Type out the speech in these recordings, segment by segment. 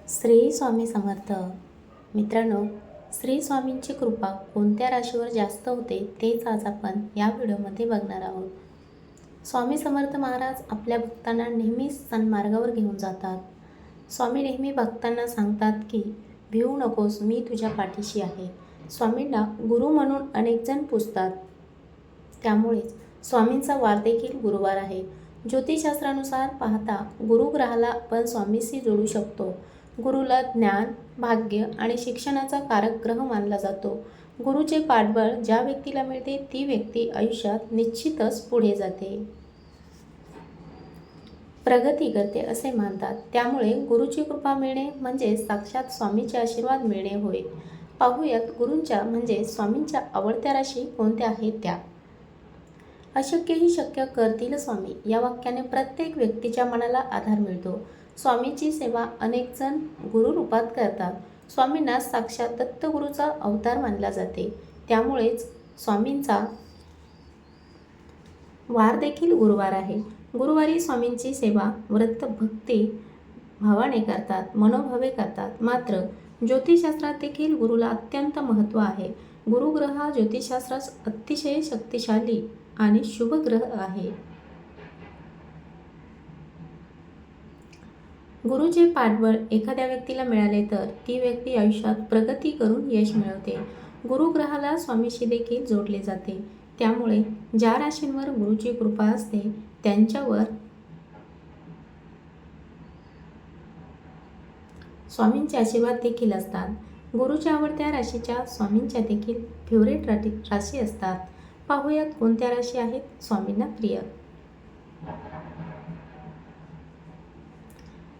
श्री स्वामी समर्थ. मित्रांनो, श्री स्वामींची कृपा कोणत्या राशीवर जास्त होते तेच आज आपण या व्हिडिओमध्ये बघणार आहोत. स्वामी समर्थ महाराज आपल्या भक्तांना नेहमीच सन्मार्गावर घेऊन जातात. स्वामी नेहमी भक्तांना सांगतात की भिवू नकोस, मी तुझ्या पाठीशी आहे. स्वामींना गुरु म्हणून अनेक जण पूजतात. त्यामुळेच स्वामींचा वार देखील गुरुवार आहे. ज्योतिषशास्त्रानुसार पाहता गुरुग्रहाला आपण स्वामीशी जोडू शकतो. गुरुला ज्ञान, भाग्य आणि शिक्षणाचा कारक ग्रह मानला जातो. गुरुचे पाठबळ ज्या व्यक्तीला मिळते ती व्यक्ती आयुष्यात निश्चितच पुढे जाते, प्रगती करते असे मानतात. त्यामुळे गुरुची कृपा मिळणे म्हणजे साक्षात स्वामीचे आशीर्वाद मिळणे होय. पाहूयात गुरूंच्या म्हणजे स्वामींच्या आवडत्या राशी कोणत्या आहेत त्या. अशक्य ही शक्य करतील स्वामी या वाक्याने प्रत्येक व्यक्तीच्या मनाला आधार मिळतो. स्वामीची सेवा अनेक जण गुरुरूपात करतात. स्वामींना साक्षात दत्तगुरूचा अवतार मानला जाते. त्यामुळेच स्वामींचा वार देखील गुरुवार आहे. गुरुवारी स्वामींची सेवा व्रत भक्ती भावाने करतात, मनोभावे करतात. मात्र ज्योतिषशास्त्रात देखील गुरुला अत्यंत महत्त्व आहे. गुरुग्रह हा ज्योतिषशास्त्रात अतिशय शक्तिशाली आणि शुभ ग्रह आहे. गुरुचे पाठबळ एखाद्या व्यक्तीला मिळाले तर ती व्यक्ती आयुष्यात प्रगती करून यश मिळवते. गुरुग्रहाला स्वामीशी देखील जोडले जाते. त्यामुळे ज्या राशींवर गुरुची कृपा असते त्यांच्यावर स्वामींचे आशीर्वाद देखील असतात. गुरुच्या आवडत्या राशीच्या स्वामींच्या देखील फेवरेट राशी असतात. पाहूयात कोणत्या राशी आहेत स्वामींना प्रिय.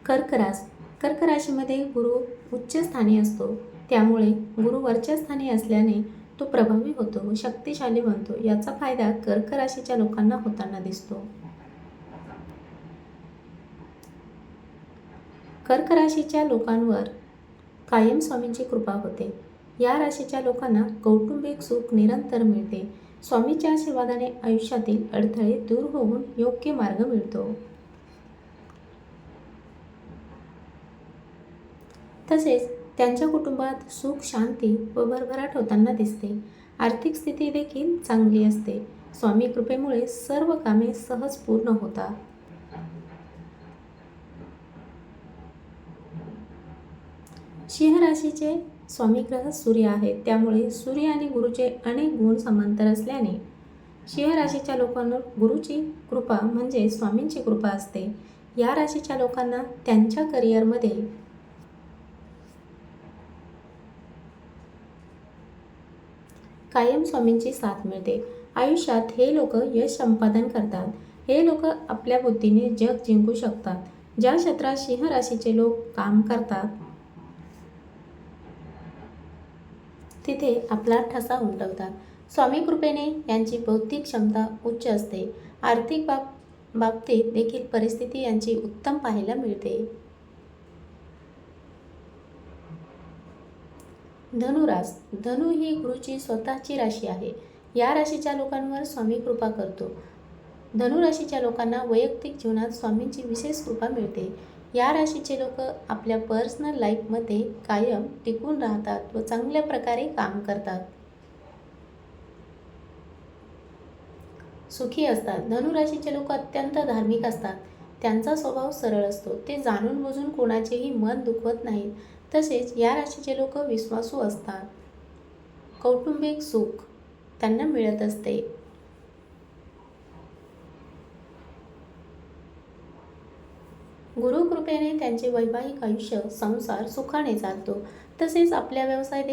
कर्क राशी. कर्क राशीमध्ये गुरु उच्च स्थानी असतो. त्यामुळे गुरु वरच्या स्थानी असल्याने तो प्रभावी होतो व शक्तिशाली बनतो. याचा फायदा कर्क राशीच्या लोकांना होताना दिसतो. कर्क राशीच्या लोकांवर कायम स्वामींची कृपा होते. या राशीच्या लोकांना कौटुंबिक सुख निरंतर मिळते. स्वामीच्या आशीर्वादाने आयुष्यातील अडथळे दूर होऊन योग्य मार्ग मिळतो. तसेच त्यांच्या कुटुंबात सुख, शांती व भरभराट होताना दिसते. आर्थिक स्थिती देखील चांगली असते. स्वामी कृपेमुळे सर्व कामे सहज पूर्ण होतात. सिंह राशीचे स्वामी ग्रह सूर्य आहेत. त्यामुळे सूर्य आणि गुरुचे अनेक गुण समांतर असल्याने सिंह राशीच्या लोकांवर गुरुची कृपा म्हणजे स्वामींची कृपा असते. या राशीच्या लोकांना त्यांच्या करिअरमध्ये कायम स्वामींची साथ मिळते. आयुष्यात हे लोक यश संपादन करतात. हे लोक आपल्या बुद्धीने जग जिंकू शकतात. ज्या क्षेत्रात सिंह राशीचे लोक काम करतात तिथे आपला ठसा उमटवतात. स्वामी कृपेने यांची बौद्धिक क्षमता उच्च असते. आर्थिक बाबतीत देखील परिस्थिती यांची उत्तम पाहायला मिळते. धनुराशी. धनु ही गुरुची स्वतःची राशी आहे. या राशीच्या लोकांवर स्वामी कृपा करतो. धनुराशीच्या लोकांना वैयक्तिक जीवनात स्वामींची विशेष कृपा मिळते. या राशीचे लोक आपल्या पर्सनल लाईफमध्ये कायम टिकून राहतात व चांगल्या प्रकारे काम करतात. सुखी असतात. धनुराशीचे लोक अत्यंत धार्मिक असतात. त्यांचा स्वभाव सरळ असतो. ते जाणून बुजून कोणाचेही मन दुखवत नाहीत. तसेच या राशीचे लोक विश्वासू असतात. कौटुंबिक सुख त्यांना मिळत असते. गुरुकृपेने त्यांचे वैवाहिक आयुष्य, संसार सुखाने चालतो. तसेच आपल्या व्यवसायात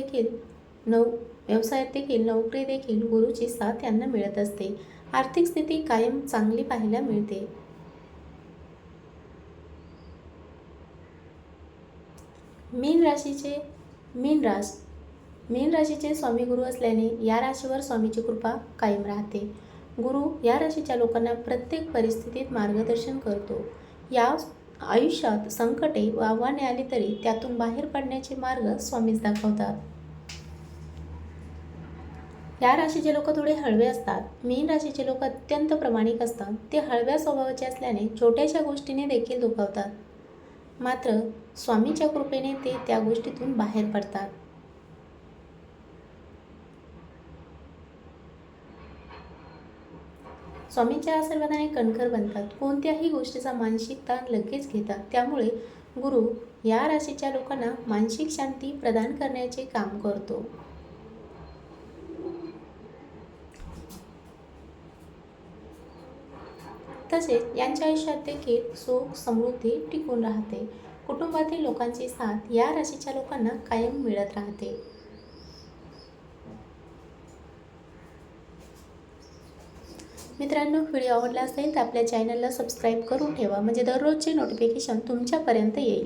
देखील नोकरी देखील गुरुची साथ यांना मिळत असते. आर्थिक स्थिती कायम चांगली पाहायला मिळते. मीन राशीचे स्वामी गुरु असल्याने या राशीवर स्वामीची कृपा कायम राहते. गुरु या राशीच्या लोकांना प्रत्येक परिस्थितीत मार्गदर्शन करतो. या आयुष्यात संकटे व आव्हाने आली तरी त्यातून बाहेर पडण्याचे मार्ग स्वामीच दाखवतात. या राशीचे लोक थोडे हळवे असतात. मीन राशीचे लोक अत्यंत प्रामाणिक असतात. ते हळव्या स्वभावाचे असल्याने छोट्याशा गोष्टीने देखील दुखावतात. मात्र स्वामींच्या कृपेने ते त्या गोष्टीतून बाहेर पडतात. स्वामींच्या आशीर्वादाने कणखर बनतात. कोणत्याही गोष्टीचा मानसिक ताण लगेच घेतात. त्यामुळे गुरु या राशीच्या लोकांना मानसिक शांती प्रदान करण्याचे काम करतो. तसेच यांच्या आयुष्यात देखील सुख समृद्धी टिकून राहते. कुटुंबातील लोकांची साथ या राशीच्या लोकांना कायम मिळत राहते. मित्रांनो, व्हिडिओ आवडला असेल तर आपल्या चॅनलला सबस्क्राईब करून ठेवा, म्हणजे दररोजचे नोटिफिकेशन तुमच्यापर्यंत येईल.